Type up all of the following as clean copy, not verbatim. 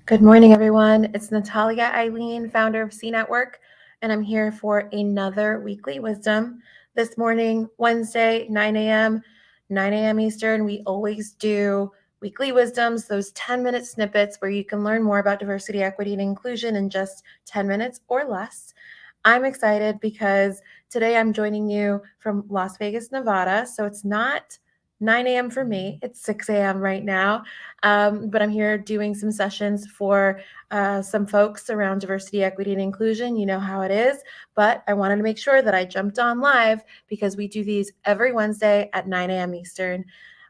Good morning, everyone. It's Natalia Eileen, founder of C Network, and I'm here for another weekly wisdom. This morning, Wednesday, 9 a.m. Eastern, we always do weekly wisdoms, those 10-minute snippets where you can learn more about diversity, equity, and inclusion in just 10 minutes or less. I'm excited because today I'm joining you from Las Vegas, Nevada, so it's not 9 a.m. for me. It's 6 a.m. right now. But I'm here doing some sessions for some folks around diversity, equity, and inclusion. You know how it is. But I wanted to make sure that I jumped on live because we do these every Wednesday at 9 a.m. Eastern.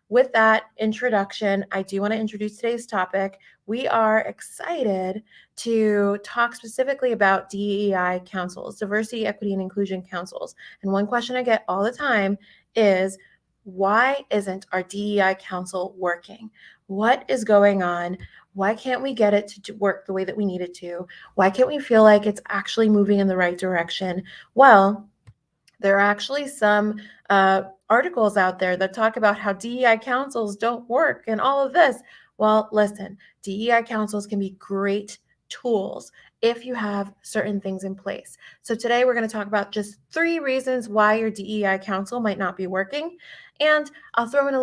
With that introduction, I do want to introduce today's topic. We are excited to talk specifically about DEI councils, diversity, equity, and inclusion councils. And one question I get all the time is, why isn't our DEI council working? What is going on? Why can't we get it to work the way that we need it to? Why can't we feel like it's actually moving in the right direction? Well, there are actually some articles out there that talk about how DEI councils don't work and all of this. Well, listen, DEI councils can be great tools if you have certain things in place. So today we're going to talk about just 3 reasons why your DEI council might not be working. And I'll throw in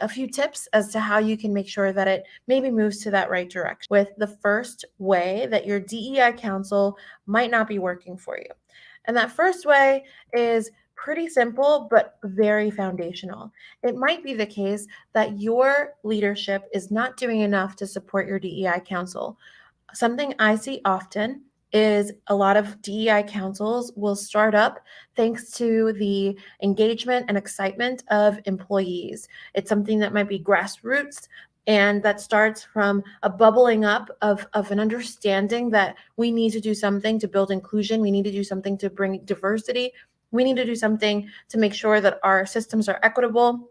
a few tips as to how you can make sure that it maybe moves to that right direction. With the first way that your DEI council might not be working for you. And that first way is pretty simple, but very foundational. It might be the case that your leadership is not doing enough to support your DEI council. Something I see often is a lot of DEI councils will start up thanks to the engagement and excitement of employees. It's something that might be grassroots, and that starts from a bubbling up of an understanding that we need to do something to build inclusion. We need to do something to bring diversity. We need to do something to make sure that our systems are equitable.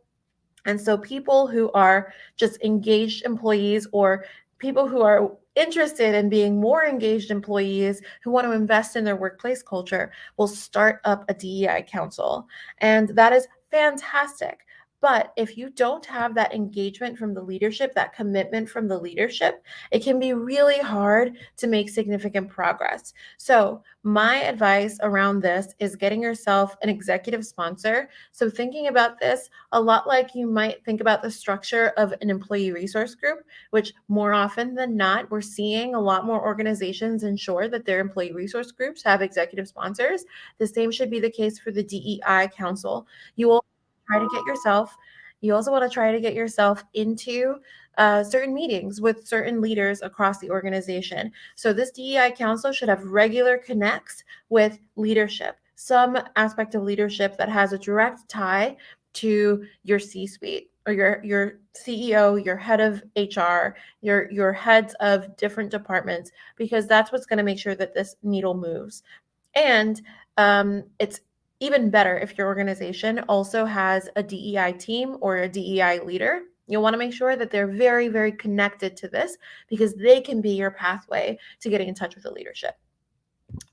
And so people who are just engaged employees, or people who are interested in being more engaged employees who want to invest in their workplace culture, will start up a DEI council. And that is fantastic. But if you don't have that engagement from the leadership, that commitment from the leadership, it can be really hard to make significant progress. So my advice around this is getting yourself an executive sponsor. So thinking about this a lot like you might think about the structure of an employee resource group, which more often than not, we're seeing a lot more organizations ensure that their employee resource groups have executive sponsors. The same should be the case for the DEI council. You will try to get yourself, you also want to try to get yourself into certain meetings with certain leaders across the organization. So this DEI council should have regular connects with leadership, some aspect of leadership that has a direct tie to your C-suite, or your CEO, your head of HR, your heads of different departments, because that's what's going to make sure that this needle moves. And it's even better if your organization also has a DEI team or a DEI leader. You'll want to make sure that they're very, very connected to this, because they can be your pathway to getting in touch with the leadership.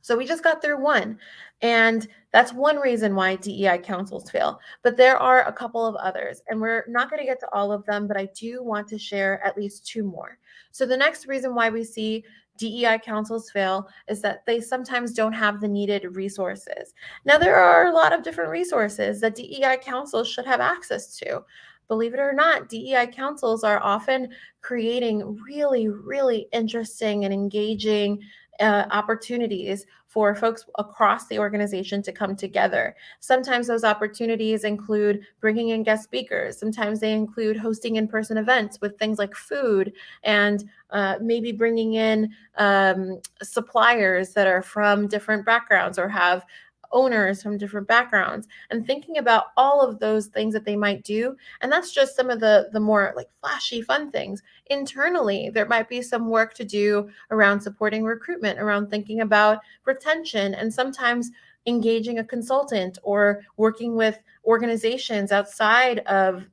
So we just got through one, and that's one reason why DEI councils fail. But there are a couple of others, and we're not going to get to all of them, but I do want to share at least 2 more. So the next reason why we see DEI councils fail is that they sometimes don't have the needed resources. Now, there are a lot of different resources that DEI councils should have access to. Believe it or not, DEI councils are often creating really, really interesting and engaging opportunities for folks across the organization to come together. Sometimes those opportunities include bringing in guest speakers. Sometimes they include hosting in-person events with things like food, and maybe bringing in suppliers that are from different backgrounds or have owners from different backgrounds, and thinking about all of those things that they might do. And that's just some of the more like flashy fun things. Internally, there might be some work to do around supporting recruitment, around thinking about retention, and sometimes engaging a consultant or working with organizations outside of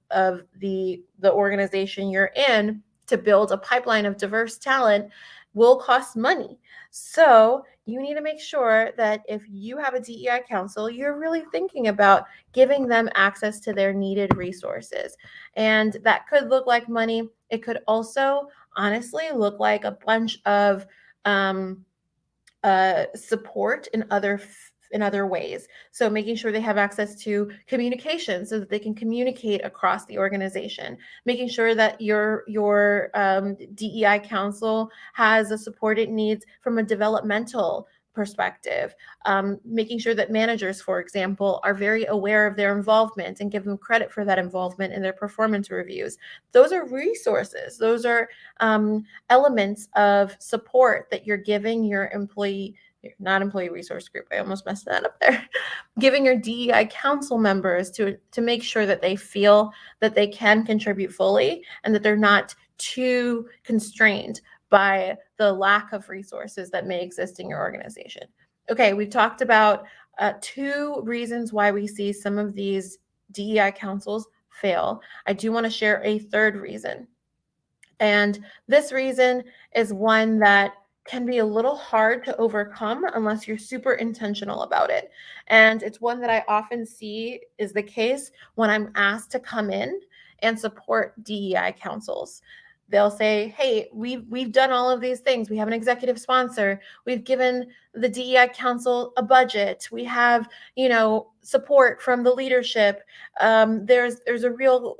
the organization you're in to build a pipeline of diverse talent will cost money. So you need to make sure that if you have a DEI council, you're really thinking about giving them access to their needed resources. And that could look like money. It could also honestly look like a bunch of support in other ways. So making sure they have access to communication so that they can communicate across the organization, making sure that your DEI council has the support it needs from a developmental perspective, making sure that managers, for example, are very aware of their involvement and give them credit for that involvement in their performance reviews. Those are resources. Those are elements of support that you're giving your not employee resource group, I almost messed that up there, giving your DEI council members to make sure that they feel that they can contribute fully and that they're not too constrained by the lack of resources that may exist in your organization. Okay, we've talked about 2 reasons why we see some of these DEI councils fail. I do want to share a 3rd reason. And this reason is one that can be a little hard to overcome unless you're super intentional about it. And it's one that I often see is the case when I'm asked to come in and support DEI councils. They'll say, "Hey, we've done all of these things. We have an executive sponsor. We've given the DEI council a budget. We have, support from the leadership. There's a real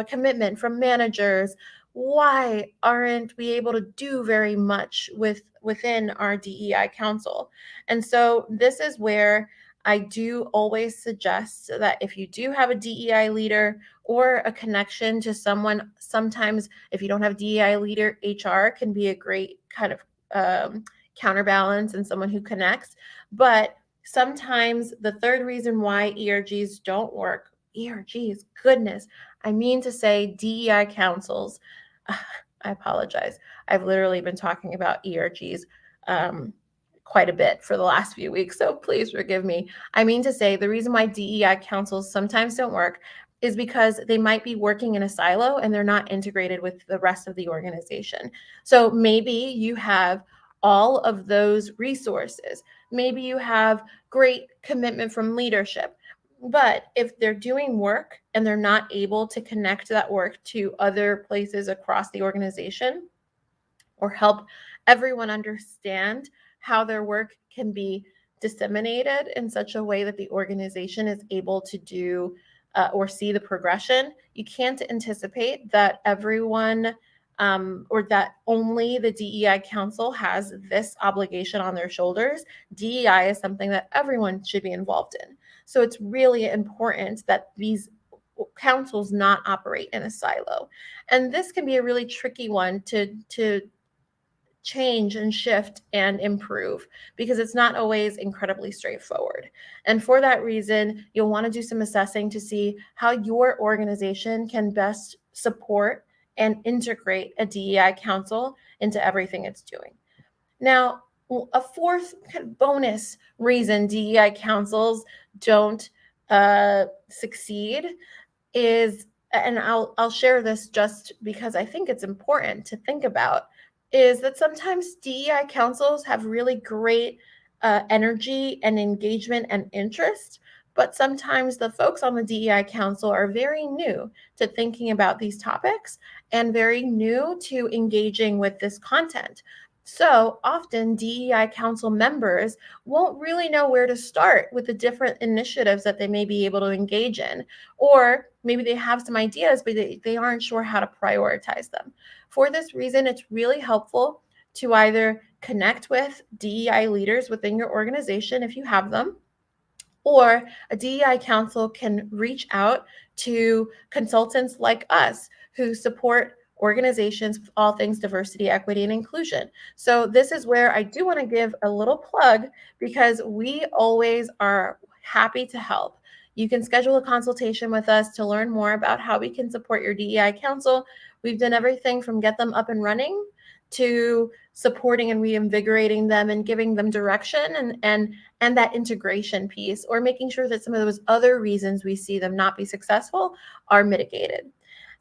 commitment from managers. Why aren't we able to do very much within our DEI council?" And so this is where I do always suggest that if you do have a DEI leader or a connection to someone, sometimes if you don't have DEI leader, HR can be a great kind of counterbalance and someone who connects. But sometimes the 3rd reason why ERGs don't work, ERGs, goodness, I mean to say DEI councils. I apologize. I've literally been talking about ERGs quite a bit for the last few weeks, so please forgive me. I mean to say the reason why DEI councils sometimes don't work is because they might be working in a silo and they're not integrated with the rest of the organization. So maybe you have all of those resources. Maybe you have great commitment from leadership. But if they're doing work and they're not able to connect that work to other places across the organization or help everyone understand how their work can be disseminated in such a way that the organization is able to do or see the progression, you can't anticipate that everyone or that only the DEI council has this obligation on their shoulders. DEI is something that everyone should be involved in. So it's really important that these councils not operate in a silo. And this can be a really tricky one to change and shift and improve because it's not always incredibly straightforward. And for that reason, you'll want to do some assessing to see how your organization can best support and integrate a DEI council into everything it's doing. Now, a 4th kind of bonus reason DEI councils don't succeed is, and I'll share this just because I think it's important to think about, is that sometimes DEI councils have really great energy and engagement and interest, but sometimes the folks on the DEI council are very new to thinking about these topics and very new to engaging with this content. So often DEI council members won't really know where to start with the different initiatives that they may be able to engage in, or maybe they have some ideas, but they aren't sure how to prioritize them. For this reason, it's really helpful to either connect with DEI leaders within your organization if you have them, or a DEI council can reach out to consultants like us who support organizations with all things diversity, equity, and inclusion. So this is where I do want to give a little plug because we always are happy to help. You can schedule a consultation with us to learn more about how we can support your DEI council. We've done everything from get them up and running to supporting and reinvigorating them and giving them direction and that integration piece, or making sure that some of those other reasons we see them not be successful are mitigated.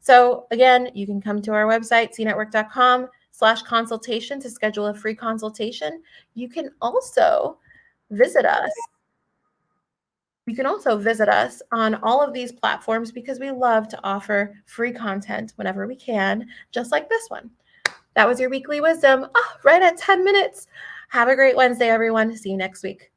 So again, you can come to our website, cnetwork.com/consultation to schedule a free consultation. You can also visit us. You can also visit us on all of these platforms because we love to offer free content whenever we can, just like this one. That was your weekly wisdom, right at 10 minutes. Have a great Wednesday, everyone. See you next week.